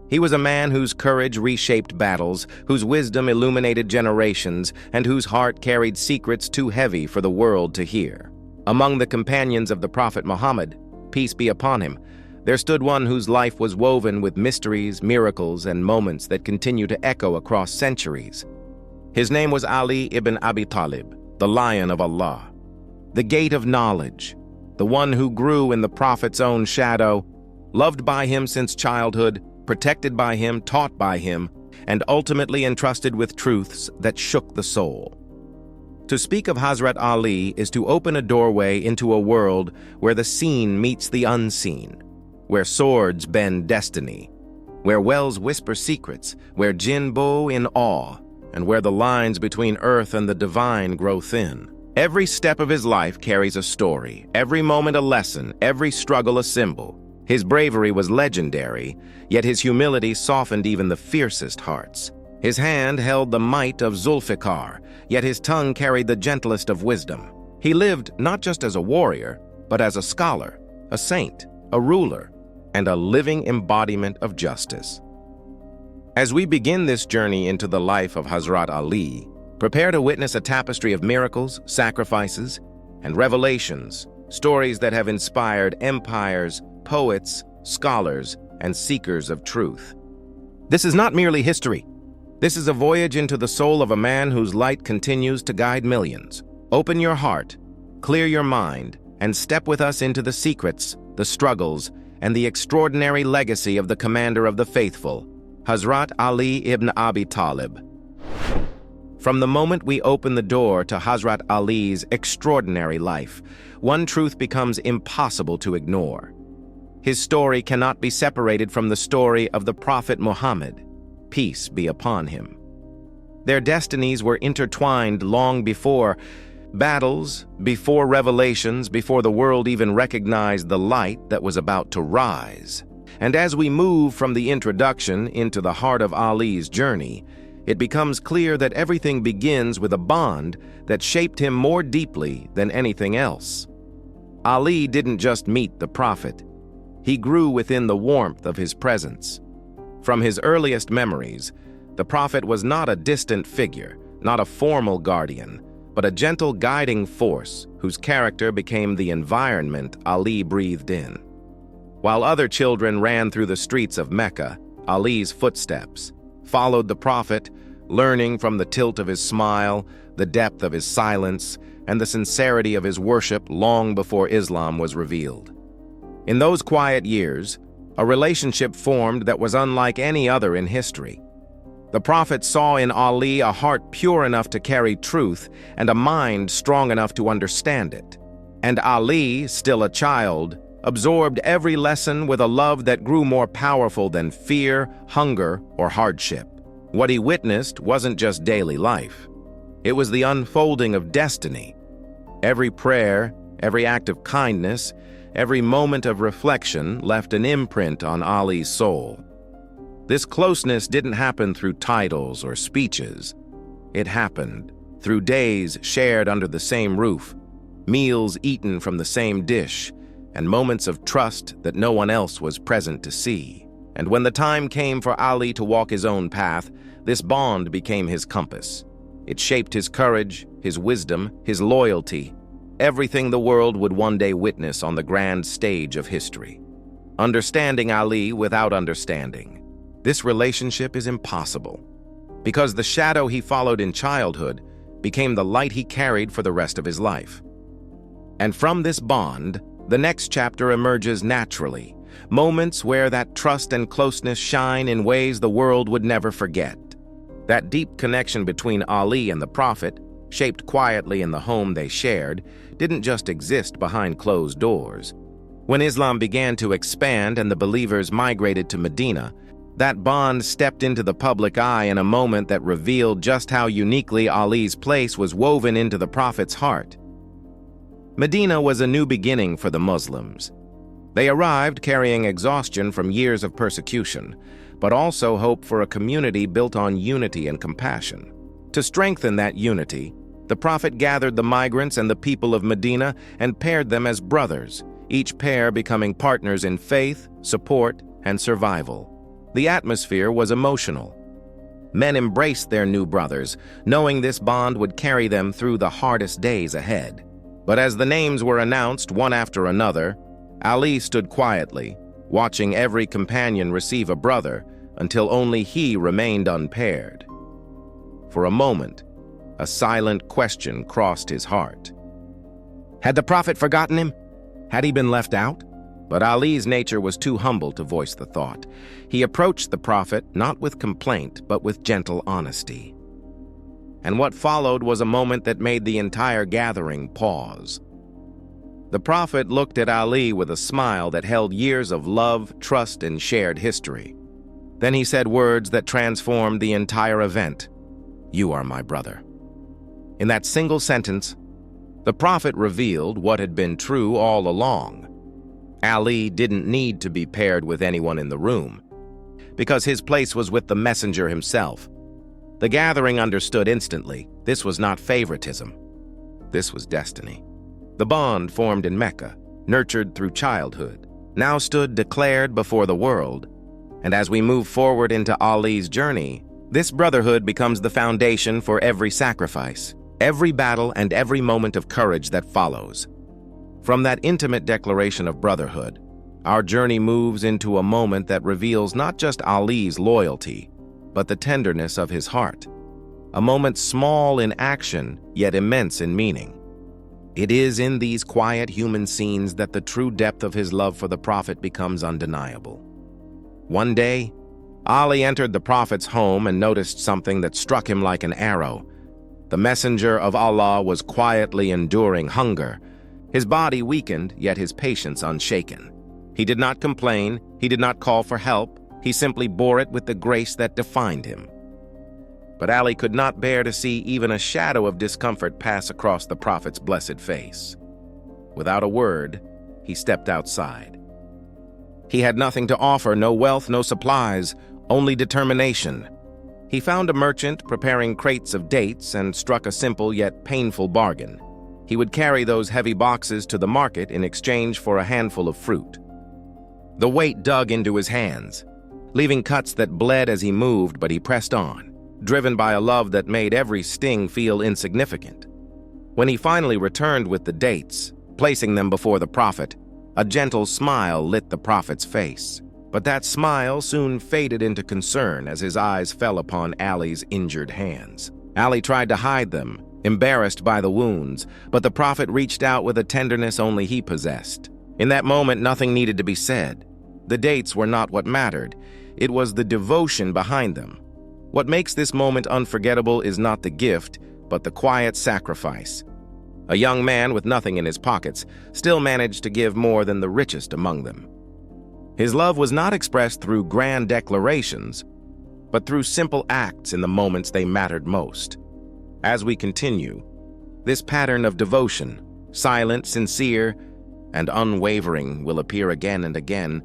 He was a man whose courage reshaped battles, whose wisdom illuminated generations, and whose heart carried secrets too heavy for the world to hear. Among the companions of the Prophet Muhammad, peace be upon him, there stood one whose life was woven with mysteries, miracles, and moments that continue to echo across centuries. His name was Ali ibn Abi Talib, the Lion of Allah, the Gate of Knowledge, the one who grew in the Prophet's own shadow, loved by him since childhood, protected by him, taught by him, and ultimately entrusted with truths that shook the soul. To speak of Hazrat Ali is to open a doorway into a world where the seen meets the unseen, where swords bend destiny, where wells whisper secrets, where jinn bow in awe, and where the lines between earth and the divine grow thin. Every step of his life carries a story, every moment a lesson, every struggle a symbol. His bravery was legendary, yet his humility softened even the fiercest hearts. His hand held the might of Zulfiqar, yet his tongue carried the gentlest of wisdom. He lived not just as a warrior, but as a scholar, a saint, a ruler, and a living embodiment of justice. As we begin this journey into the life of Hazrat Ali, prepare to witness a tapestry of miracles, sacrifices, and revelations, stories that have inspired empires, poets, scholars, and seekers of truth. This is not merely history. This is a voyage into the soul of a man whose light continues to guide millions. Open your heart, clear your mind, and step with us into the secrets, the struggles, and the extraordinary legacy of the commander of the faithful, Hazrat Ali ibn Abi Talib. From the moment we open the door to Hazrat Ali's extraordinary life, one truth becomes impossible to ignore. His story cannot be separated from the story of the Prophet Muhammad, peace be upon him. Their destinies were intertwined long before battles, before revelations, before the world even recognized the light that was about to rise. And as we move from the introduction into the heart of Ali's journey, it becomes clear that everything begins with a bond that shaped him more deeply than anything else. Ali didn't just meet the Prophet. He grew within the warmth of his presence. From his earliest memories, the Prophet was not a distant figure, not a formal guardian, but a gentle guiding force whose character became the environment Ali breathed in. While other children ran through the streets of Mecca, Ali's footsteps followed the Prophet, learning from the tilt of his smile, the depth of his silence, and the sincerity of his worship long before Islam was revealed. In those quiet years, a relationship formed that was unlike any other in history. The Prophet saw in Ali a heart pure enough to carry truth and a mind strong enough to understand it. And Ali, still a child, absorbed every lesson with a love that grew more powerful than fear, hunger, or hardship. What he witnessed wasn't just daily life. It was the unfolding of destiny. Every prayer, every act of kindness, every moment of reflection left an imprint on Ali's soul. This closeness didn't happen through titles or speeches. It happened through days shared under the same roof, meals eaten from the same dish, and moments of trust that no one else was present to see. And when the time came for Ali to walk his own path, this bond became his compass. It shaped his courage, his wisdom, his loyalty, everything the world would one day witness on the grand stage of history. Understanding Ali without understanding. This relationship is impossible, because the shadow he followed in childhood became the light he carried for the rest of his life. And from this bond, the next chapter emerges naturally, moments where that trust and closeness shine in ways the world would never forget. That deep connection between Ali and the Prophet, shaped quietly in the home they shared, didn't just exist behind closed doors. When Islam began to expand and the believers migrated to Medina, that bond stepped into the public eye in a moment that revealed just how uniquely Ali's place was woven into the Prophet's heart. Medina was a new beginning for the Muslims. They arrived carrying exhaustion from years of persecution, but also hope for a community built on unity and compassion. To strengthen that unity, the Prophet gathered the migrants and the people of Medina and paired them as brothers, each pair becoming partners in faith, support, and survival. The atmosphere was emotional. Men embraced their new brothers, knowing this bond would carry them through the hardest days ahead. But as the names were announced one after another, Ali stood quietly, watching every companion receive a brother until only he remained unpaired. For a moment, a silent question crossed his heart. Had the Prophet forgotten him? Had he been left out? But Ali's nature was too humble to voice the thought. He approached the Prophet not with complaint, but with gentle honesty. And what followed was a moment that made the entire gathering pause. The Prophet looked at Ali with a smile that held years of love, trust, and shared history. Then he said words that transformed the entire event. "You are my brother." In that single sentence, the Prophet revealed what had been true all along. Ali didn't need to be paired with anyone in the room, because his place was with the messenger himself. The gathering understood instantly, this was not favoritism. This was destiny. The bond formed in Mecca, nurtured through childhood, now stood declared before the world. And as we move forward into Ali's journey, this brotherhood becomes the foundation for every sacrifice, every battle, and every moment of courage that follows. From that intimate declaration of brotherhood, our journey moves into a moment that reveals not just Ali's loyalty, but the tenderness of his heart. A moment small in action, yet immense in meaning. It is in these quiet human scenes that the true depth of his love for the Prophet becomes undeniable. One day, Ali entered the Prophet's home and noticed something that struck him like an arrow. The messenger of Allah was quietly enduring hunger. His body weakened, yet his patience unshaken. He did not complain, he did not call for help, he simply bore it with the grace that defined him. But Ali could not bear to see even a shadow of discomfort pass across the Prophet's blessed face. Without a word, he stepped outside. He had nothing to offer, no wealth, no supplies, only determination. He found a merchant preparing crates of dates and struck a simple yet painful bargain. He would carry those heavy boxes to the market in exchange for a handful of fruit. The weight dug into his hands, leaving cuts that bled as he moved, but he pressed on, driven by a love that made every sting feel insignificant. When he finally returned with the dates, placing them before the Prophet, a gentle smile lit the Prophet's face. But that smile soon faded into concern as his eyes fell upon Ali's injured hands. Ali tried to hide them, embarrassed by the wounds, but the Prophet reached out with a tenderness only he possessed. In that moment, nothing needed to be said. The dates were not what mattered. It was the devotion behind them. What makes this moment unforgettable is not the gift, but the quiet sacrifice. A young man with nothing in his pockets still managed to give more than the richest among them. His love was not expressed through grand declarations, but through simple acts in the moments they mattered most. As we continue, this pattern of devotion, silent, sincere, and unwavering, will appear again and again,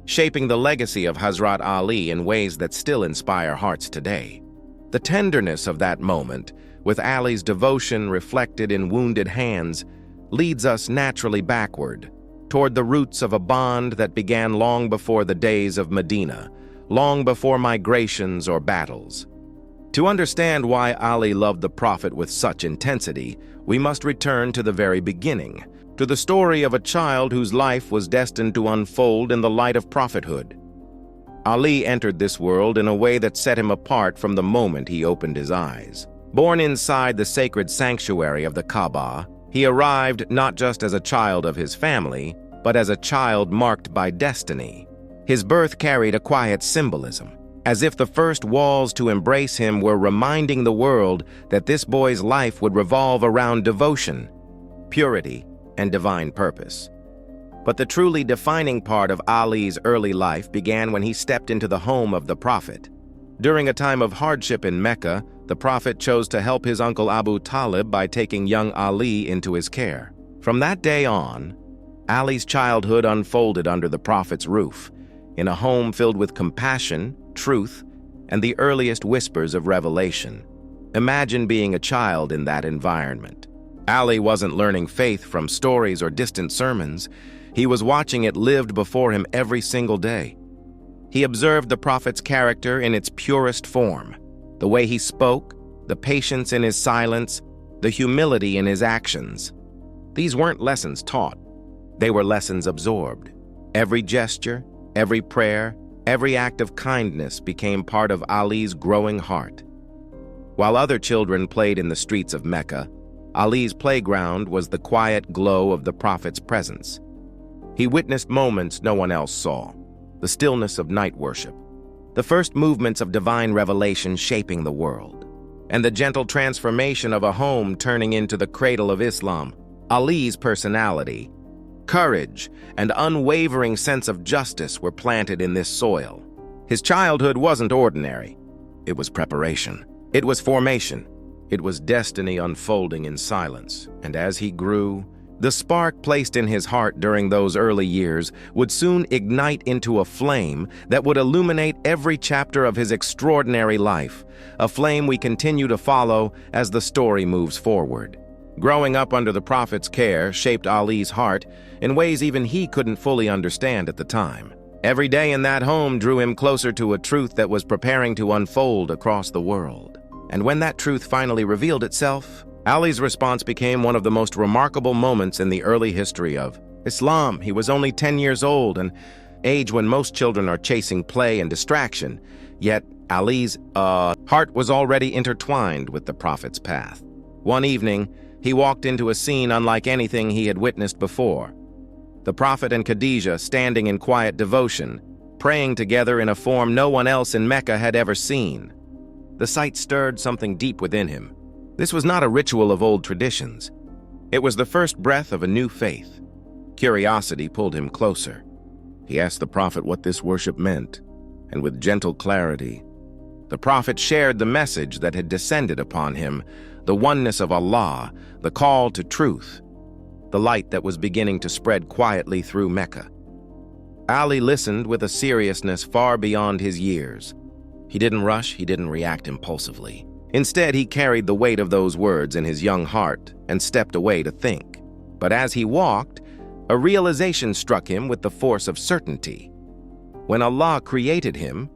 shaping the legacy of Hazrat Ali in ways that still inspire hearts today. The tenderness of that moment, with Ali's devotion reflected in wounded hands, leads us naturally backward, toward the roots of a bond that began long before the days of Medina, long before migrations or battles. To understand why Ali loved the Prophet with such intensity, we must return to the very beginning, to the story of a child whose life was destined to unfold in the light of prophethood. Ali entered this world in a way that set him apart from the moment he opened his eyes. Born inside the sacred sanctuary of the Kaaba, he arrived not just as a child of his family, but as a child marked by destiny. His birth carried a quiet symbolism, as if the first walls to embrace him were reminding the world that this boy's life would revolve around devotion, purity, and divine purpose. But the truly defining part of Ali's early life began when he stepped into the home of the Prophet. During a time of hardship in Mecca, the Prophet chose to help his uncle Abu Talib by taking young Ali into his care. From that day on, Ali's childhood unfolded under the Prophet's roof, in a home filled with compassion, truth, and the earliest whispers of revelation. Imagine being a child in that environment. Ali wasn't learning faith from stories or distant sermons. He was watching it lived before him every single day. He observed the Prophet's character in its purest form, the way he spoke, the patience in his silence, the humility in his actions. These weren't lessons taught. They were lessons absorbed. Every gesture, every prayer, every act of kindness became part of Ali's growing heart. While other children played in the streets of Mecca, Ali's playground was the quiet glow of the Prophet's presence. He witnessed moments no one else saw, the stillness of night worship, the first movements of divine revelation shaping the world, and the gentle transformation of a home turning into the cradle of Islam. Ali's personality, courage, and unwavering sense of justice were planted in this soil. His childhood wasn't ordinary. It was preparation. It was formation. It was destiny unfolding in silence. And as he grew, the spark placed in his heart during those early years would soon ignite into a flame that would illuminate every chapter of his extraordinary life, a flame we continue to follow as the story moves forward. Growing up under the Prophet's care shaped Ali's heart in ways even he couldn't fully understand at the time. Every day in that home drew him closer to a truth that was preparing to unfold across the world. And when that truth finally revealed itself, Ali's response became one of the most remarkable moments in the early history of Islam. He was only 10 years old, an age when most children are chasing play and distraction, yet Ali's heart was already intertwined with the Prophet's path. One evening, he walked into a scene unlike anything he had witnessed before. The Prophet and Khadijah standing in quiet devotion, praying together in a form no one else in Mecca had ever seen. The sight stirred something deep within him. This was not a ritual of old traditions. It was the first breath of a new faith. Curiosity pulled him closer. He asked the Prophet what this worship meant, and with gentle clarity, the Prophet shared the message that had descended upon him, the oneness of Allah, the call to truth, the light that was beginning to spread quietly through Mecca. Ali listened with a seriousness far beyond his years. He didn't rush, he didn't react impulsively. Instead, he carried the weight of those words in his young heart and stepped away to think. But as he walked, a realization struck him with the force of certainty. When Allah created him,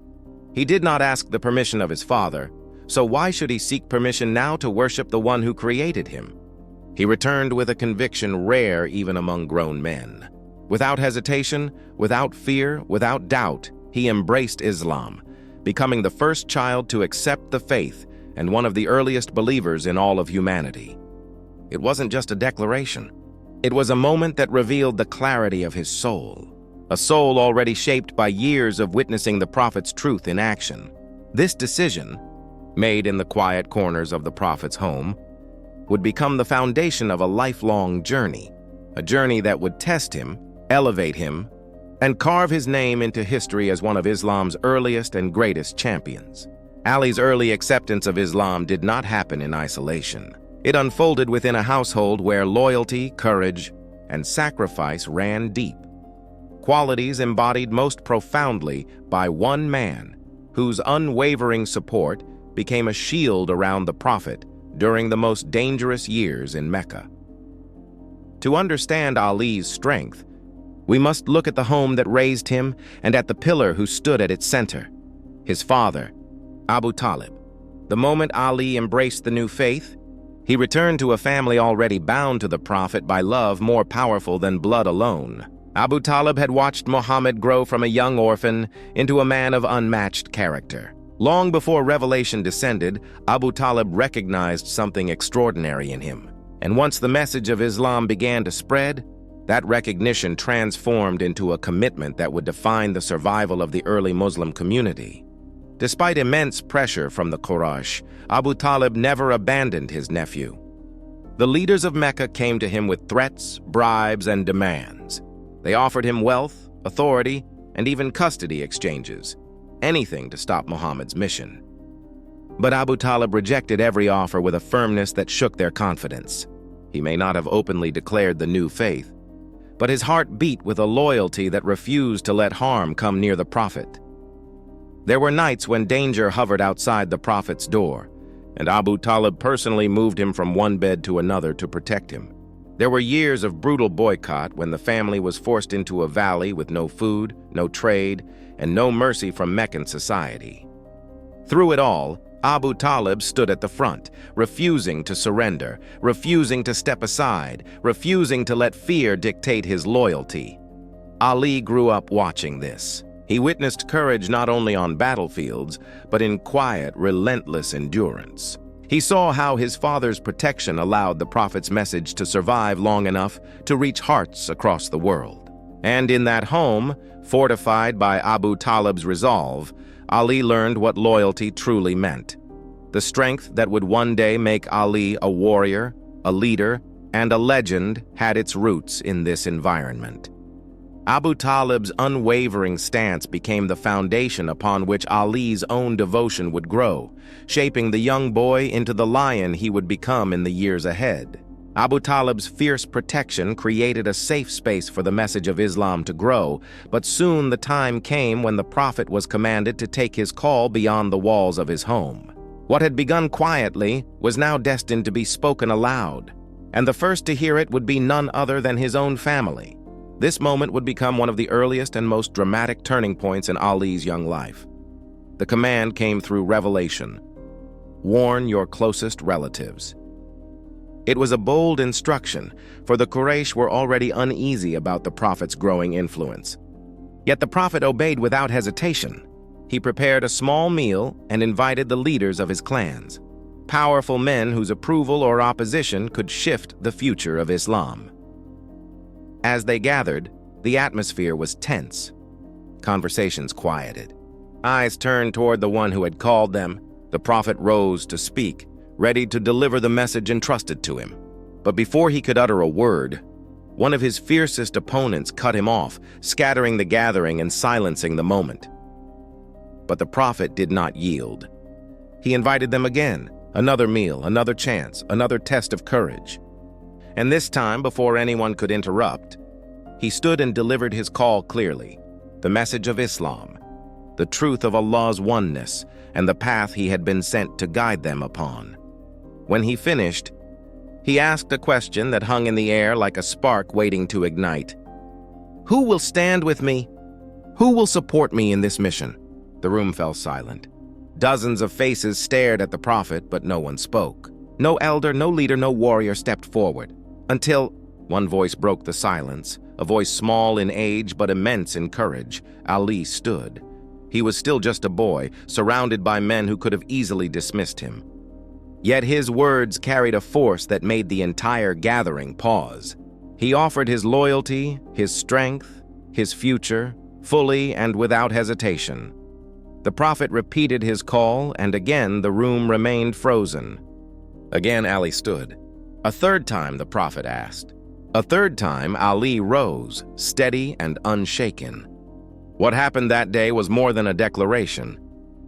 he did not ask the permission of his father, so why should he seek permission now to worship the one who created him? He returned with a conviction rare even among grown men. Without hesitation, without fear, without doubt, he embraced Islam, becoming the first child to accept the faith and one of the earliest believers in all of humanity. It wasn't just a declaration. It was a moment that revealed the clarity of his soul, a soul already shaped by years of witnessing the Prophet's truth in action. This decision, made in the quiet corners of the Prophet's home, would become the foundation of a lifelong journey, a journey that would test him, elevate him, and carve his name into history as one of Islam's earliest and greatest champions. Ali's early acceptance of Islam did not happen in isolation. It unfolded within a household where loyalty, courage, and sacrifice ran deep. Qualities embodied most profoundly by one man, whose unwavering support became a shield around the Prophet during the most dangerous years in Mecca. To understand Ali's strength, we must look at the home that raised him and at the pillar who stood at its center, his father, Abu Talib. The moment Ali embraced the new faith, he returned to a family already bound to the Prophet by love more powerful than blood alone. Abu Talib had watched Muhammad grow from a young orphan into a man of unmatched character. Long before revelation descended, Abu Talib recognized something extraordinary in him. And once the message of Islam began to spread, that recognition transformed into a commitment that would define the survival of the early Muslim community. Despite immense pressure from the Quraysh, Abu Talib never abandoned his nephew. The leaders of Mecca came to him with threats, bribes, and demands. They offered him wealth, authority, and even custody exchanges, anything to stop Muhammad's mission. But Abu Talib rejected every offer with a firmness that shook their confidence. He may not have openly declared the new faith, but his heart beat with a loyalty that refused to let harm come near the Prophet. There were nights when danger hovered outside the Prophet's door, and Abu Talib personally moved him from one bed to another to protect him. There were years of brutal boycott when the family was forced into a valley with no food, no trade, and no mercy from Meccan society. Through it all, Abu Talib stood at the front, refusing to surrender, refusing to step aside, refusing to let fear dictate his loyalty. Ali grew up watching this. He witnessed courage not only on battlefields, but in quiet, relentless endurance. He saw how his father's protection allowed the Prophet's message to survive long enough to reach hearts across the world. And in that home, fortified by Abu Talib's resolve, Ali learned what loyalty truly meant. The strength that would one day make Ali a warrior, a leader, and a legend had its roots in this environment. Abu Talib's unwavering stance became the foundation upon which Ali's own devotion would grow, shaping the young boy into the lion he would become in the years ahead. Abu Talib's fierce protection created a safe space for the message of Islam to grow, but soon the time came when the Prophet was commanded to take his call beyond the walls of his home. What had begun quietly was now destined to be spoken aloud, and the first to hear it would be none other than his own family. This moment would become one of the earliest and most dramatic turning points in Ali's young life. The command came through revelation: warn your closest relatives. It was a bold instruction, for the Quraysh were already uneasy about the Prophet's growing influence. Yet the Prophet obeyed without hesitation. He prepared a small meal and invited the leaders of his clans, powerful men whose approval or opposition could shift the future of Islam. As they gathered, the atmosphere was tense. Conversations quieted. Eyes turned toward the one who had called them. The Prophet rose to speak, ready to deliver the message entrusted to him. But before he could utter a word, one of his fiercest opponents cut him off, scattering the gathering and silencing the moment. But the Prophet did not yield. He invited them again, another meal, another chance, another test of courage. And this time, before anyone could interrupt, he stood and delivered his call clearly: the message of Islam, the truth of Allah's oneness, and the path he had been sent to guide them upon. When he finished, he asked a question that hung in the air like a spark waiting to ignite. Who will stand with me? Who will support me in this mission? The room fell silent. Dozens of faces stared at the Prophet, but no one spoke. No elder, no leader, no warrior stepped forward. Until one voice broke the silence, a voice small in age but immense in courage. Ali stood. He was still just a boy, surrounded by men who could have easily dismissed him. Yet his words carried a force that made the entire gathering pause. He offered his loyalty, his strength, his future, fully and without hesitation. The Prophet repeated his call, and again the room remained frozen. Again Ali stood. A third time the Prophet asked. A third time Ali rose, steady and unshaken. What happened that day was more than a declaration.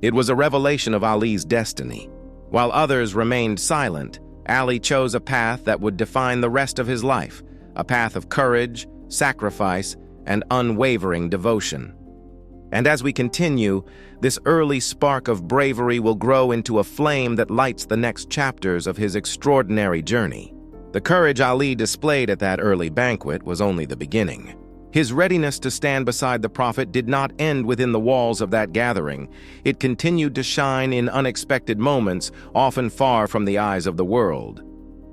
It was a revelation of Ali's destiny. While others remained silent, Ali chose a path that would define the rest of his life, a path of courage, sacrifice, and unwavering devotion. And as we continue, this early spark of bravery will grow into a flame that lights the next chapters of his extraordinary journey. The courage Ali displayed at that early banquet was only the beginning. His readiness to stand beside the Prophet did not end within the walls of that gathering. It continued to shine in unexpected moments, often far from the eyes of the world.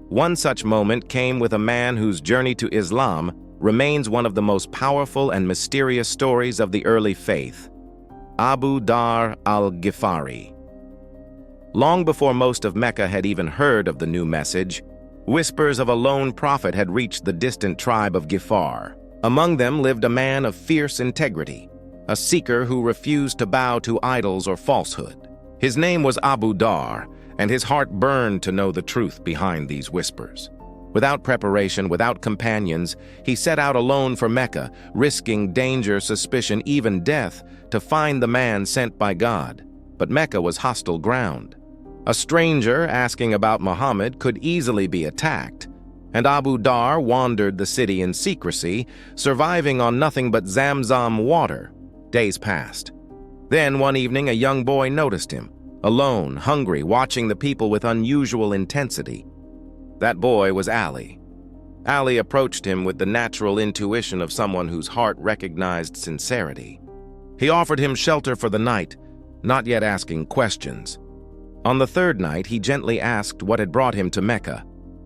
One such moment came with a man whose journey to Islam remains one of the most powerful and mysterious stories of the early faith: Abu Dharr al-Ghifari. Long before most of Mecca had even heard of the new message, whispers of a lone prophet had reached the distant tribe of Ghifar. Among them lived a man of fierce integrity, a seeker who refused to bow to idols or falsehood. His name was Abu Dharr, and his heart burned to know the truth behind these whispers. Without preparation, without companions, he set out alone for Mecca, risking danger, suspicion, even death, to find the man sent by God. But Mecca was hostile ground. A stranger asking about Muhammad could easily be attacked, and Abu Dharr wandered the city in secrecy, surviving on nothing but Zamzam water. Days passed. Then one evening a young boy noticed him, alone, hungry, watching the people with unusual intensity. That boy was Ali. Ali approached him with the natural intuition of someone whose heart recognized sincerity. He offered him shelter for the night, not yet asking questions. On the third night, he gently asked what had brought him to Mecca.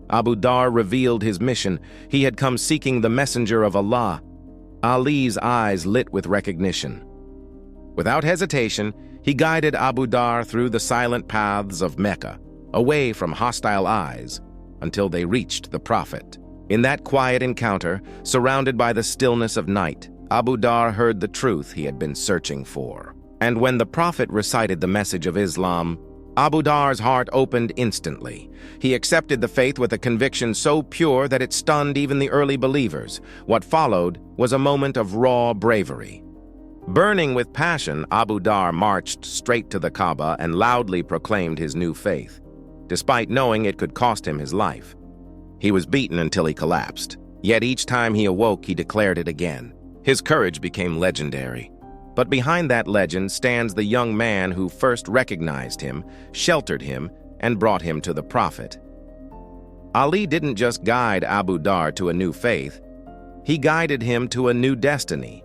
Abu Dhar revealed his mission. He had come seeking the messenger of Allah. Ali's eyes lit with recognition. Without hesitation, he guided Abu Dhar through the silent paths of Mecca, away from hostile eyes, until they reached the Prophet. In that quiet encounter, surrounded by the stillness of night, Abu Dhar heard the truth he had been searching for. And when the Prophet recited the message of Islam, Abu Dhar's heart opened instantly. He accepted the faith with a conviction so pure that it stunned even the early believers. What followed was a moment of raw bravery. Burning with passion, Abu Dhar marched straight to the Kaaba and loudly proclaimed his new faith, despite knowing it could cost him his life. He was beaten until he collapsed, yet each time he awoke, he declared it again. His courage became legendary. But behind that legend stands the young man who first recognized him, sheltered him, and brought him to the Prophet. Ali didn't just guide Abu Dhar to a new faith, he guided him to a new destiny.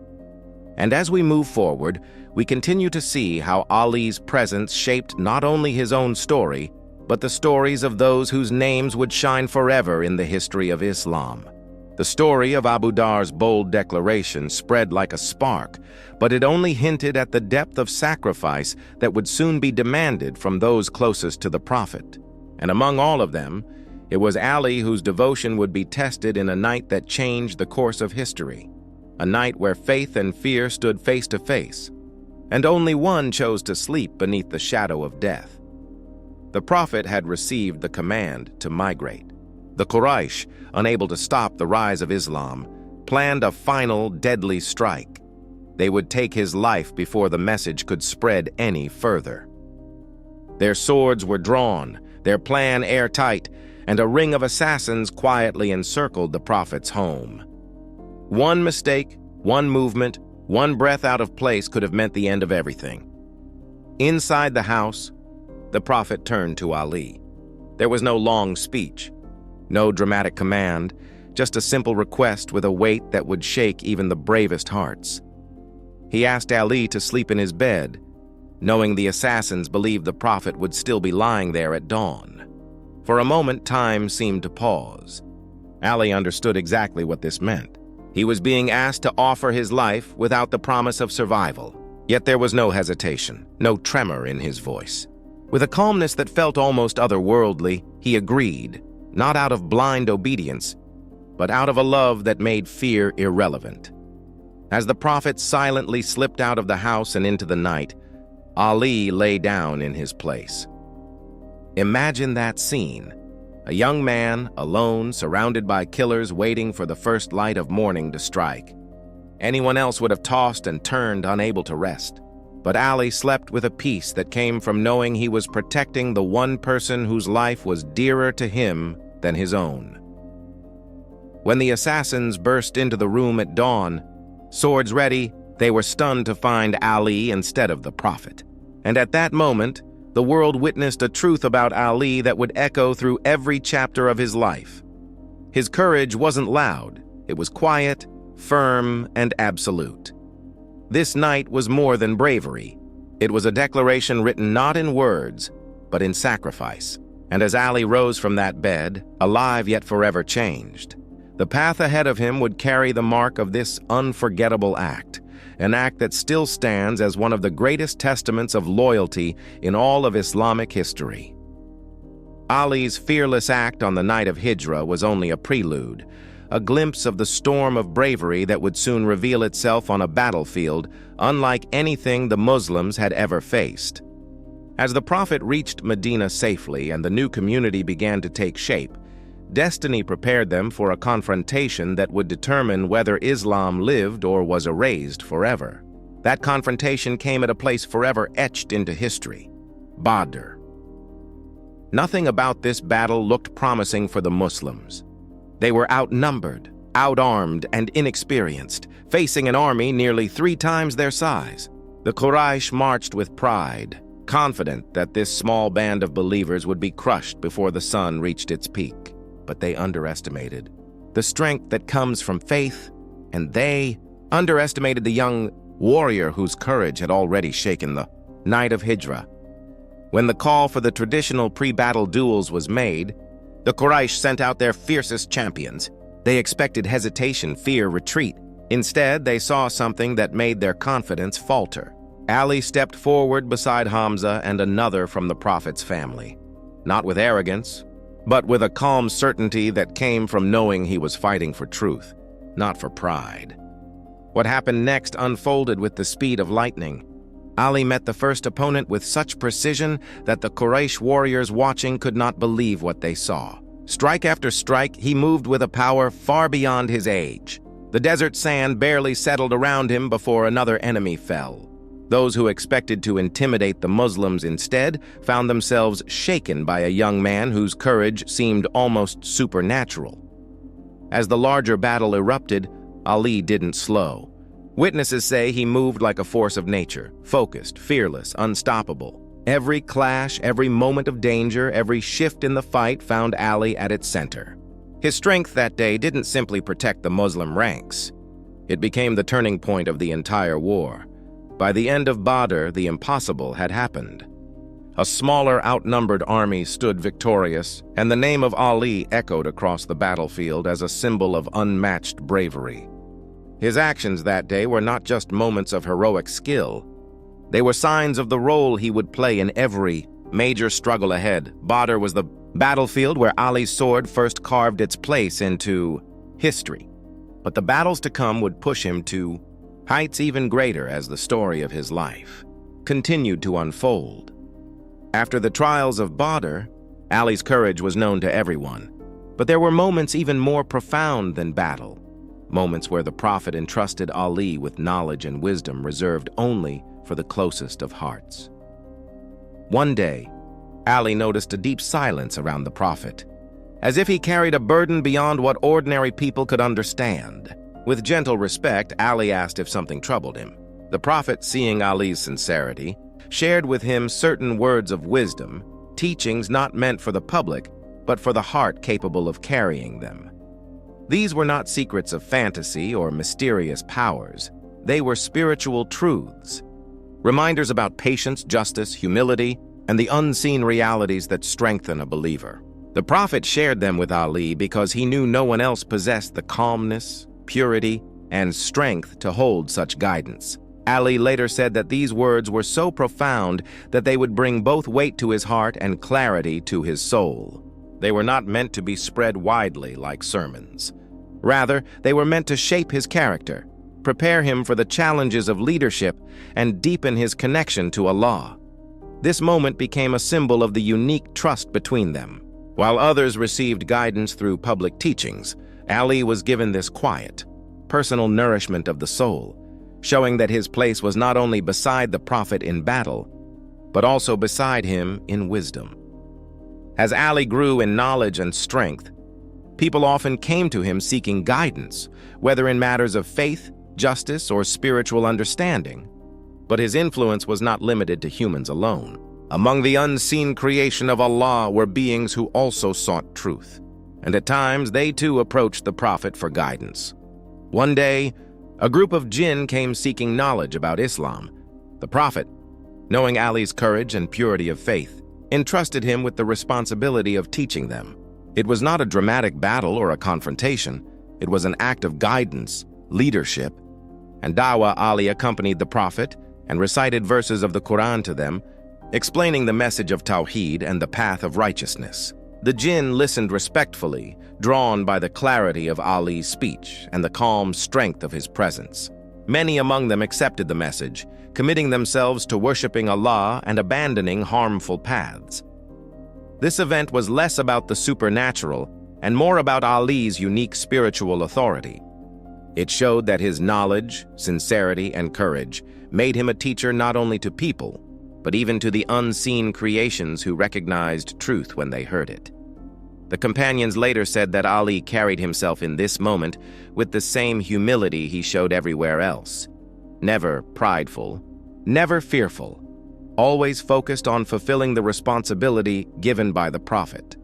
And as we move forward, we continue to see how Ali's presence shaped not only his own story, but the stories of those whose names would shine forever in the history of Islam. The story of Abu Dhar's bold declaration spread like a spark, but it only hinted at the depth of sacrifice that would soon be demanded from those closest to the Prophet. And among all of them, it was Ali whose devotion would be tested in a night that changed the course of history, a night where faith and fear stood face to face, and only one chose to sleep beneath the shadow of death. The Prophet had received the command to migrate. The Quraysh, unable to stop the rise of Islam, planned a final deadly strike. They would take his life before the message could spread any further. Their swords were drawn, their plan airtight, and a ring of assassins quietly encircled the Prophet's home. One mistake, one movement, one breath out of place could have meant the end of everything. Inside the house, the Prophet turned to Ali. There was no long speech, no dramatic command, just a simple request with a weight that would shake even the bravest hearts. He asked Ali to sleep in his bed, knowing the assassins believed the Prophet would still be lying there at dawn. For a moment, time seemed to pause. Ali understood exactly what this meant. He was being asked to offer his life without the promise of survival. Yet there was no hesitation, no tremor in his voice. With a calmness that felt almost otherworldly, he agreed, not out of blind obedience, but out of a love that made fear irrelevant. As the Prophet silently slipped out of the house and into the night, Ali lay down in his place. Imagine that scene. A young man, alone, surrounded by killers waiting for the first light of morning to strike. Anyone else would have tossed and turned, unable to rest. But Ali slept with a peace that came from knowing he was protecting the one person whose life was dearer to him than his own. When the assassins burst into the room at dawn, swords ready, they were stunned to find Ali instead of the Prophet. And at that moment, the world witnessed a truth about Ali that would echo through every chapter of his life. His courage wasn't loud, it was quiet, firm, and absolute. This night was more than bravery. It was a declaration written not in words, but in sacrifice. And as Ali rose from that bed, alive yet forever changed, the path ahead of him would carry the mark of this unforgettable act, an act that still stands as one of the greatest testaments of loyalty in all of Islamic history. Ali's fearless act on the night of Hijrah was only a prelude, a glimpse of the storm of bravery that would soon reveal itself on a battlefield unlike anything the Muslims had ever faced. As the Prophet reached Medina safely and the new community began to take shape, destiny prepared them for a confrontation that would determine whether Islam lived or was erased forever. That confrontation came at a place forever etched into history: Badr. Nothing about this battle looked promising for the Muslims. They were outnumbered, outarmed, and inexperienced, facing an army nearly 3 times their size. The Quraysh marched with pride, confident that this small band of believers would be crushed before the sun reached its peak. But they underestimated the strength that comes from faith, and they underestimated the young warrior whose courage had already shaken the night of Hijrah. When the call for the traditional pre-battle duels was made, the Quraysh sent out their fiercest champions. They expected hesitation, fear, retreat. Instead, they saw something that made their confidence falter. Ali stepped forward beside Hamza and another from the Prophet's family. Not with arrogance, but with a calm certainty that came from knowing he was fighting for truth, not for pride. What happened next unfolded with the speed of lightning. Ali met the first opponent with such precision that the Quraysh warriors watching could not believe what they saw. Strike after strike, he moved with a power far beyond his age. The desert sand barely settled around him before another enemy fell. Those who expected to intimidate the Muslims instead found themselves shaken by a young man whose courage seemed almost supernatural. As the larger battle erupted, Ali didn't slow. Witnesses say he moved like a force of nature, focused, fearless, unstoppable. Every clash, every moment of danger, every shift in the fight found Ali at its center. His strength that day didn't simply protect the Muslim ranks. It became the turning point of the entire war. By the end of Badr, the impossible had happened. A smaller, outnumbered army stood victorious, and the name of Ali echoed across the battlefield as a symbol of unmatched bravery. His actions that day were not just moments of heroic skill. They were signs of the role he would play in every major struggle ahead. Badr was the battlefield where Ali's sword first carved its place into history. But the battles to come would push him to heights even greater as the story of his life continued to unfold. After the trials of Badr, Ali's courage was known to everyone. But there were moments even more profound than battle. Moments where the Prophet entrusted Ali with knowledge and wisdom reserved only for the closest of hearts. One day, Ali noticed a deep silence around the Prophet, as if he carried a burden beyond what ordinary people could understand. With gentle respect, Ali asked if something troubled him. The Prophet, seeing Ali's sincerity, shared with him certain words of wisdom, teachings not meant for the public, but for the heart capable of carrying them. These were not secrets of fantasy or mysterious powers. They were spiritual truths, reminders about patience, justice, humility, and the unseen realities that strengthen a believer. The Prophet shared them with Ali because he knew no one else possessed the calmness, purity, and strength to hold such guidance. Ali later said that these words were so profound that they would bring both weight to his heart and clarity to his soul. They were not meant to be spread widely like sermons. Rather, they were meant to shape his character, prepare him for the challenges of leadership, and deepen his connection to Allah. This moment became a symbol of the unique trust between them. While others received guidance through public teachings, Ali was given this quiet, personal nourishment of the soul, showing that his place was not only beside the Prophet in battle, but also beside him in wisdom. As Ali grew in knowledge and strength, people often came to him seeking guidance, whether in matters of faith, justice, or spiritual understanding. But his influence was not limited to humans alone. Among the unseen creation of Allah were beings who also sought truth, and at times they too approached the Prophet for guidance. One day, a group of jinn came seeking knowledge about Islam. The Prophet, knowing Ali's courage and purity of faith, entrusted him with the responsibility of teaching them. It was not a dramatic battle or a confrontation. It was an act of guidance, leadership, and dawah. Ali accompanied the Prophet and recited verses of the Quran to them, explaining the message of Tawheed and the path of righteousness. The jinn listened respectfully, drawn by the clarity of Ali's speech and the calm strength of his presence. Many among them accepted the message, committing themselves to worshiping Allah and abandoning harmful paths. This event was less about the supernatural and more about Ali's unique spiritual authority. It showed that his knowledge, sincerity, and courage made him a teacher not only to people, but even to the unseen creations who recognized truth when they heard it. The companions later said that Ali carried himself in this moment with the same humility he showed everywhere else. Never prideful, never fearful, always focused on fulfilling the responsibility given by the Prophet.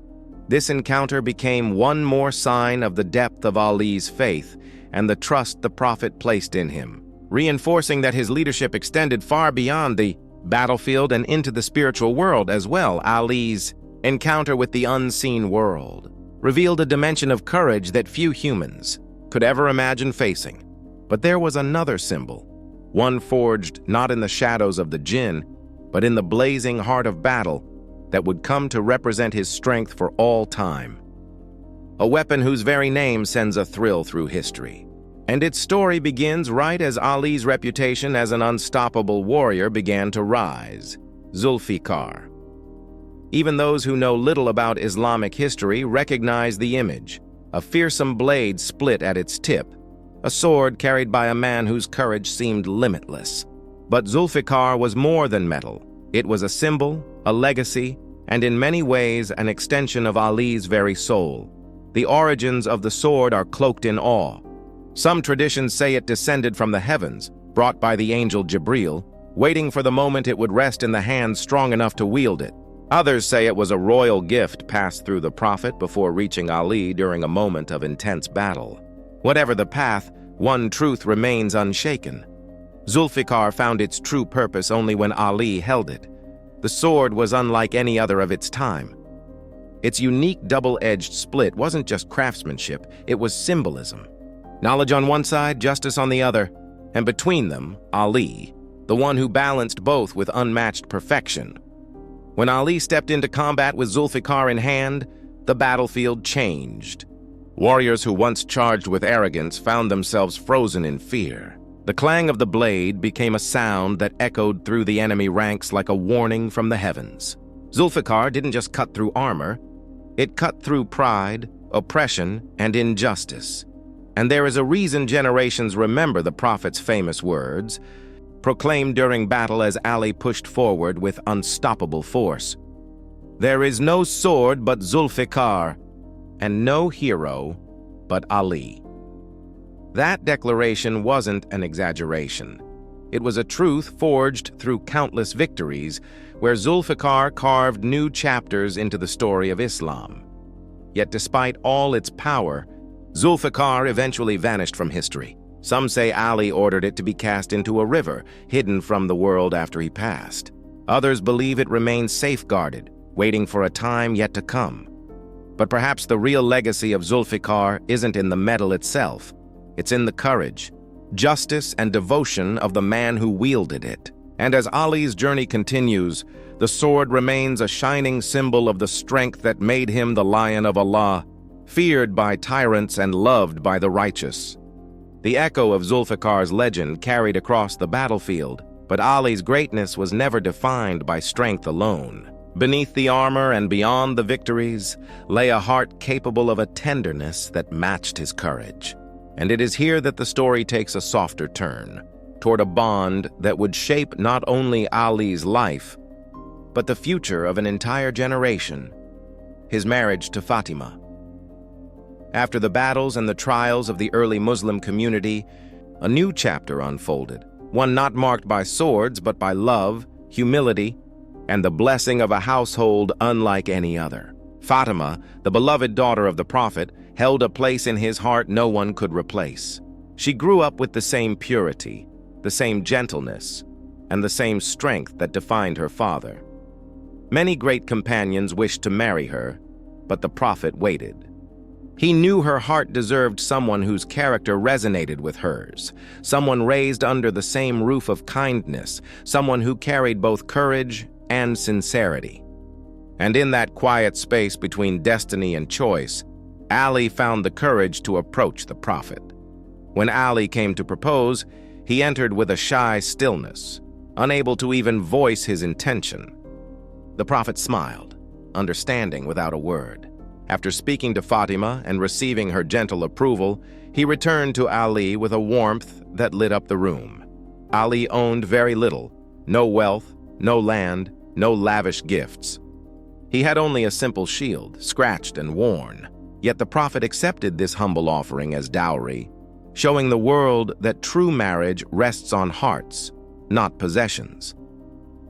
This encounter became one more sign of the depth of Ali's faith and the trust the Prophet placed in him, reinforcing that his leadership extended far beyond the battlefield and into the spiritual world as well. Ali's encounter with the unseen world revealed a dimension of courage that few humans could ever imagine facing. But there was another symbol, one forged not in the shadows of the jinn, but in the blazing heart of battle that would come to represent his strength for all time. A weapon whose very name sends a thrill through history. And its story begins right as Ali's reputation as an unstoppable warrior began to rise: Zulfiqar. Even those who know little about Islamic history recognize the image: a fearsome blade split at its tip, a sword carried by a man whose courage seemed limitless. But Zulfiqar was more than metal. It was a symbol, a legacy, and in many ways an extension of Ali's very soul. The origins of the sword are cloaked in awe. Some traditions say it descended from the heavens, brought by the angel Jibril, waiting for the moment it would rest in the hands strong enough to wield it. Others say it was a royal gift passed through the Prophet before reaching Ali during a moment of intense battle. Whatever the path, one truth remains unshaken. Zulfiqar found its true purpose only when Ali held it. The sword was unlike any other of its time. Its unique double-edged split wasn't just craftsmanship, it was symbolism. Knowledge on one side, justice on the other, and between them, Ali, the one who balanced both with unmatched perfection. When Ali stepped into combat with Zulfiqar in hand, the battlefield changed. Warriors who once charged with arrogance found themselves frozen in fear. The clang of the blade became a sound that echoed through the enemy ranks like a warning from the heavens. Zulfiqar didn't just cut through armor, it cut through pride, oppression, and injustice. And there is a reason generations remember the Prophet's famous words, proclaimed during battle as Ali pushed forward with unstoppable force. "There is no sword but Zulfiqar, and no hero but Ali." That declaration wasn't an exaggeration. It was a truth forged through countless victories, where Zulfiqar carved new chapters into the story of Islam. Yet despite all its power, Zulfiqar eventually vanished from history. Some say Ali ordered it to be cast into a river, hidden from the world after he passed. Others believe it remains safeguarded, waiting for a time yet to come. But perhaps the real legacy of Zulfiqar isn't in the medal itself. It's in the courage, justice, and devotion of the man who wielded it. And as Ali's journey continues, the sword remains a shining symbol of the strength that made him the Lion of Allah, feared by tyrants and loved by the righteous. The echo of Zulfiqar's legend carried across the battlefield, but Ali's greatness was never defined by strength alone. Beneath the armor and beyond the victories lay a heart capable of a tenderness that matched his courage. And it is here that the story takes a softer turn, toward a bond that would shape not only Ali's life, but the future of an entire generation: his marriage to Fatima. After the battles and the trials of the early Muslim community, a new chapter unfolded, one not marked by swords but by love, humility, and the blessing of a household unlike any other. Fatima, the beloved daughter of the Prophet, held a place in his heart no one could replace. She grew up with the same purity, the same gentleness, and the same strength that defined her father. Many great companions wished to marry her, but the Prophet waited. He knew her heart deserved someone whose character resonated with hers, someone raised under the same roof of kindness, someone who carried both courage and sincerity. And in that quiet space between destiny and choice, Ali found the courage to approach the Prophet. When Ali came to propose, he entered with a shy stillness, unable to even voice his intention. The Prophet smiled, understanding without a word. After speaking to Fatima and receiving her gentle approval, he returned to Ali with a warmth that lit up the room. Ali owned very little: no wealth, no land, no lavish gifts. He had only a simple shield, scratched and worn. Yet the Prophet accepted this humble offering as dowry, showing the world that true marriage rests on hearts, not possessions.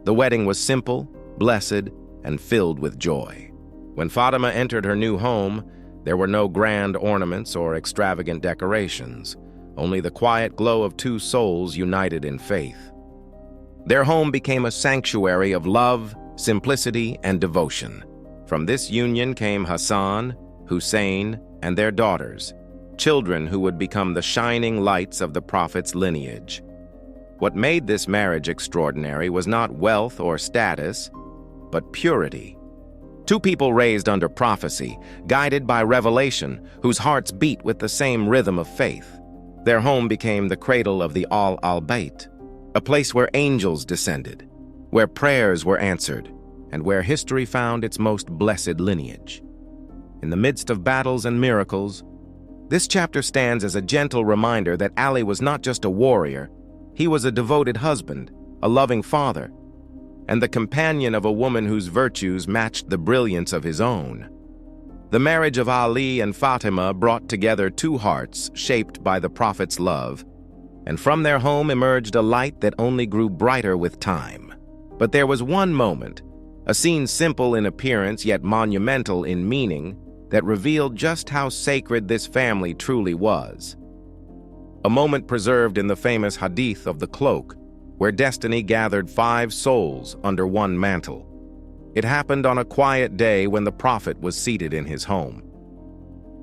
The wedding was simple, blessed, and filled with joy. When Fatima entered her new home, there were no grand ornaments or extravagant decorations, only the quiet glow of two souls united in faith. Their home became a sanctuary of love, simplicity, and devotion. From this union came Hassan, Hussein, and their daughters, children who would become the shining lights of the Prophet's lineage. What made this marriage extraordinary was not wealth or status, but purity. Two people raised under prophecy, guided by revelation, whose hearts beat with the same rhythm of faith. Their home became the cradle of the al-Bayt, a place where angels descended, where prayers were answered, and where history found its most blessed lineage. In the midst of battles and miracles, this chapter stands as a gentle reminder that Ali was not just a warrior, he was a devoted husband, a loving father, and the companion of a woman whose virtues matched the brilliance of his own. The marriage of Ali and Fatima brought together two hearts shaped by the Prophet's love, and from their home emerged a light that only grew brighter with time. But there was one moment, a scene simple in appearance yet monumental in meaning, that revealed just how sacred this family truly was. A moment preserved in the famous Hadith of the Cloak, where destiny gathered 5 souls under one mantle. It happened on a quiet day when the Prophet was seated in his home.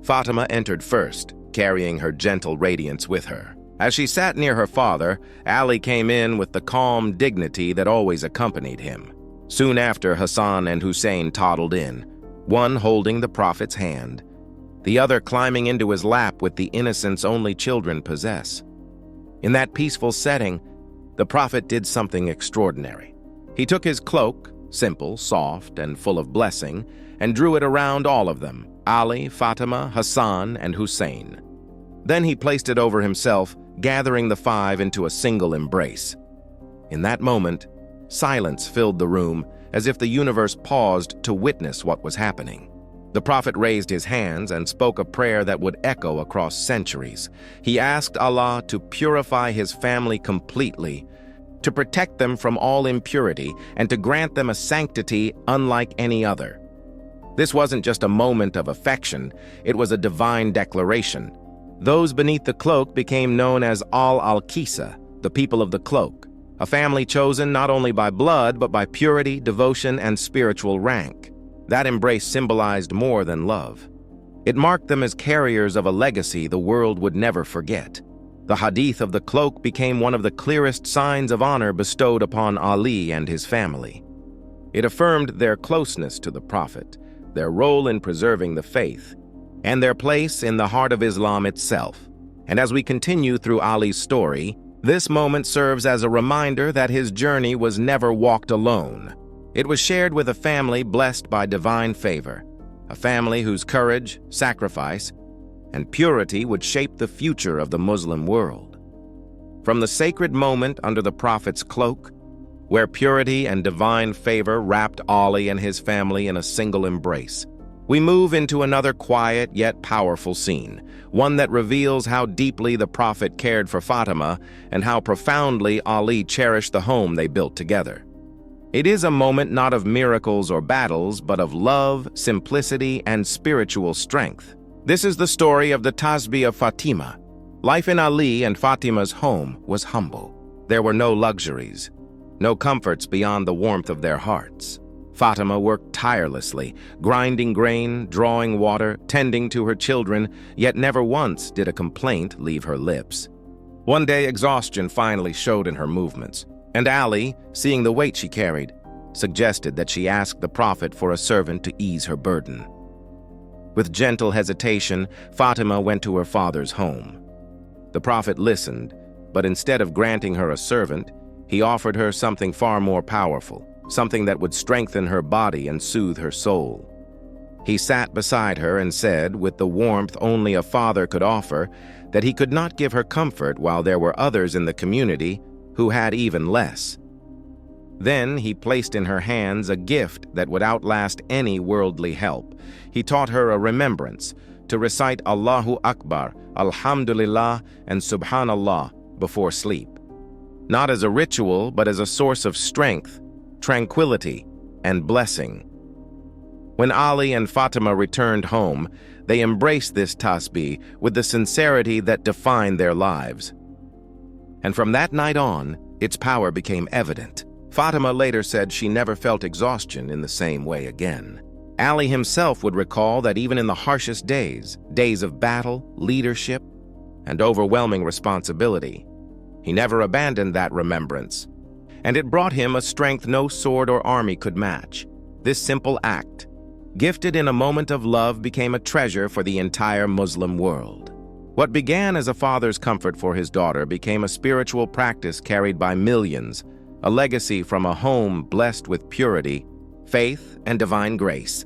Fatima entered first, carrying her gentle radiance with her. As she sat near her father, Ali came in with the calm dignity that always accompanied him. Soon after, Hassan and Hussein toddled in, one holding the Prophet's hand, the other climbing into his lap with the innocence only children possess. In that peaceful setting, the Prophet did something extraordinary. He took his cloak, simple, soft, and full of blessing, and drew it around all of them, Ali, Fatima, Hassan, and Hussein. Then he placed it over himself, gathering the 5 into a single embrace. In that moment, silence filled the room, as if the universe paused to witness what was happening. The Prophet raised his hands and spoke a prayer that would echo across centuries. He asked Allah to purify his family completely, to protect them from all impurity, and to grant them a sanctity unlike any other. This wasn't just a moment of affection, it was a divine declaration. Those beneath the cloak became known as al-Kisa, the people of the cloak, a family chosen not only by blood but by purity, devotion, and spiritual rank. That embrace symbolized more than love. It marked them as carriers of a legacy the world would never forget. The Hadith of the Cloak became one of the clearest signs of honor bestowed upon Ali and his family. It affirmed their closeness to the Prophet, their role in preserving the faith, and their place in the heart of Islam itself. And as we continue through Ali's story, this moment serves as a reminder that his journey was never walked alone. It was shared with a family blessed by divine favor, a family whose courage, sacrifice, and purity would shape the future of the Muslim world. From the sacred moment under the Prophet's cloak, where purity and divine favor wrapped Ali and his family in a single embrace, we move into another quiet yet powerful scene, one that reveals how deeply the Prophet cared for Fatima and how profoundly Ali cherished the home they built together. It is a moment not of miracles or battles, but of love, simplicity, and spiritual strength. This is the story of the Tasbih of Fatima. Life in Ali and Fatima's home was humble. There were no luxuries, no comforts beyond the warmth of their hearts. Fatima worked tirelessly, grinding grain, drawing water, tending to her children, yet never once did a complaint leave her lips. One day, exhaustion finally showed in her movements, and Ali, seeing the weight she carried, suggested that she ask the Prophet for a servant to ease her burden. With gentle hesitation, Fatima went to her father's home. The Prophet listened, but instead of granting her a servant, he offered her something far more powerful, something that would strengthen her body and soothe her soul. He sat beside her and said, with the warmth only a father could offer, that he could not give her comfort while there were others in the community who had even less. Then he placed in her hands a gift that would outlast any worldly help. He taught her a remembrance, to recite Allahu Akbar, Alhamdulillah, and Subhanallah before sleep. Not as a ritual, but as a source of strength, tranquility, and blessing. When Ali and Fatima returned home, they embraced this tasbih with the sincerity that defined their lives. And from that night on, its power became evident. Fatima later said she never felt exhaustion in the same way again. Ali himself would recall that even in the harshest days, days of battle, leadership, and overwhelming responsibility, he never abandoned that remembrance, and it brought him a strength no sword or army could match. This simple act, gifted in a moment of love, became a treasure for the entire Muslim world. What began as a father's comfort for his daughter became a spiritual practice carried by millions, a legacy from a home blessed with purity, faith, and divine grace.